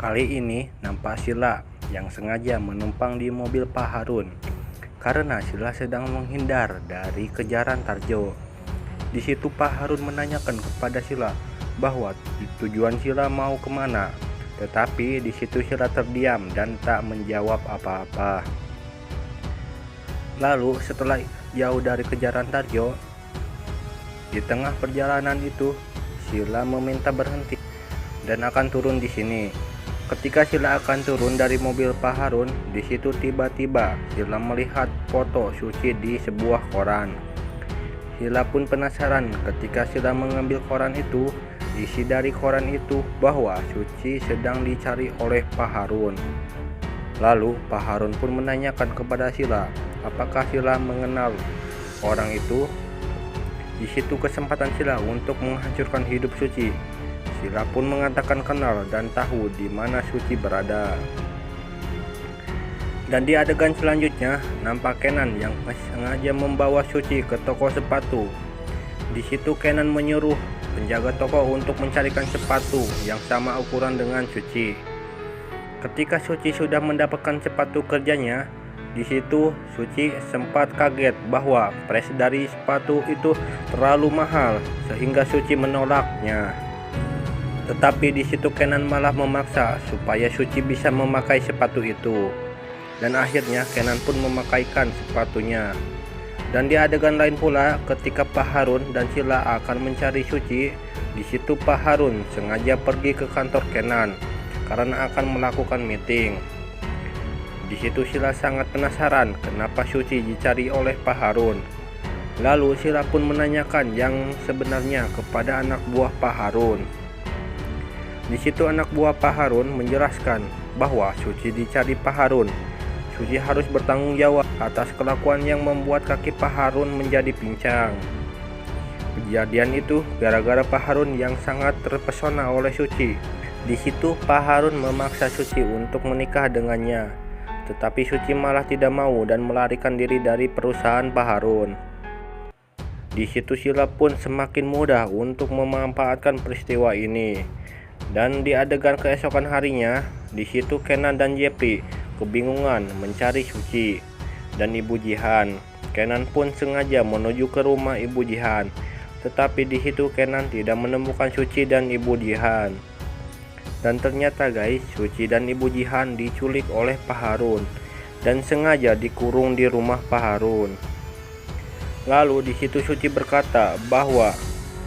Kali ini nampak Sila yang sengaja menumpang di mobil Pak Harun karena Sila sedang menghindar dari kejaran Tarjo. Di situ Pak Harun menanyakan kepada Sila bahwa tujuan Sila mau kemana, tetapi di situ Sila terdiam dan tak menjawab apa-apa. Lalu setelah jauh dari kejaran Tarjo, di tengah perjalanan itu Sila meminta berhenti dan akan turun di sini. Ketika Sila akan turun dari mobil Pak Harun, di situ tiba-tiba Sila melihat foto Suci di sebuah koran. Sila pun penasaran ketika Sila mengambil koran itu. Isi dari koran itu bahwa Suci sedang dicari oleh Pak Harun. Lalu Pak Harun pun menanyakan kepada Sila, apakah Sila mengenal orang itu? Di situ kesempatan Sila untuk menghancurkan hidup Suci. Sila pun mengatakan kenal dan tahu di mana Suci berada. Dan di adegan selanjutnya nampak Kenan yang sengaja membawa Suci ke toko sepatu. Di situ Kenan menyuruh penjaga toko untuk mencarikan sepatu yang sama ukuran dengan Suci. Ketika Suci sudah mendapatkan sepatu kerjanya, di situ Suci sempat kaget bahwa price dari sepatu itu terlalu mahal sehingga Suci menolaknya. Tetapi di situ Kenan malah memaksa supaya Suci bisa memakai sepatu itu. Dan akhirnya Kenan pun memakaikan sepatunya. Dan di adegan lain pula ketika Pak Harun dan Sila akan mencari Suci, di situ Pak Harun sengaja pergi ke kantor Kenan karena akan melakukan meeting. Di situ Sila sangat penasaran kenapa Suci dicari oleh Pak Harun. Lalu Sila pun menanyakan yang sebenarnya kepada anak buah Pak Harun. Di situ anak buah Pak Harun menjelaskan bahwa Suci dicari Pak Harun. Suci harus bertanggung jawab atas kelakuan yang membuat kaki Pak Harun menjadi pincang. Kejadian itu gara-gara Pak Harun yang sangat terpesona oleh Suci. Di situ Pak Harun memaksa Suci untuk menikah dengannya. Tetapi Suci malah tidak mau dan melarikan diri dari perusahaan Pak Harun. Di situ Sila pun semakin mudah untuk memanfaatkan peristiwa ini. Dan di adegan keesokan harinya, di situ Kenan dan Jepri kebingungan mencari Suci dan Ibu Jihan. Kenan pun sengaja menuju ke rumah Ibu Jihan, tetapi di situ Kenan tidak menemukan Suci dan Ibu Jihan. Dan ternyata guys, Suci dan Ibu Jihan diculik oleh Pak Harun dan sengaja dikurung di rumah Pak Harun. Lalu di situ Suci berkata bahwa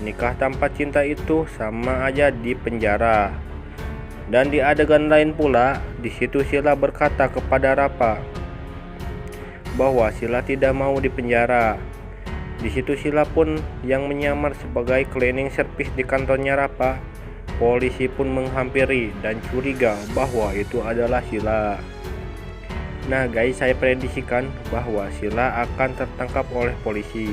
nikah tanpa cinta itu sama aja di penjara. Dan di adegan lain pula, di situ Sila berkata kepada Rapa bahwa Sila tidak mau di penjara. Di situ Sila pun yang menyamar sebagai cleaning service di kantornya Rapa. Polisi pun menghampiri dan curiga bahwa itu adalah Sila. Nah guys, saya prediksikan bahwa Sila akan tertangkap oleh polisi.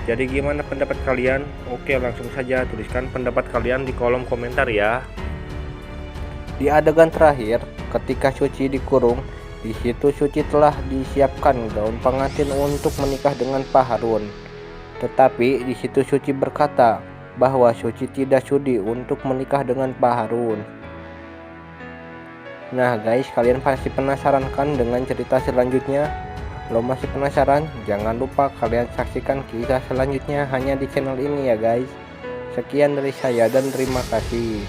Jadi gimana pendapat kalian? Oke, langsung saja tuliskan pendapat kalian di kolom komentar ya. Di adegan terakhir, ketika Suci dikurung, di situ Suci telah disiapkan gaun pengantin untuk menikah dengan Pak Harun. Tetapi di situ Suci berkata bahwa Suci tidak sudi untuk menikah dengan Pak Harun. Nah guys, kalian pasti penasaran kan dengan cerita selanjutnya? Kalau masih penasaran, jangan lupa kalian saksikan kisah selanjutnya hanya di channel ini ya guys. Sekian dari saya dan terima kasih.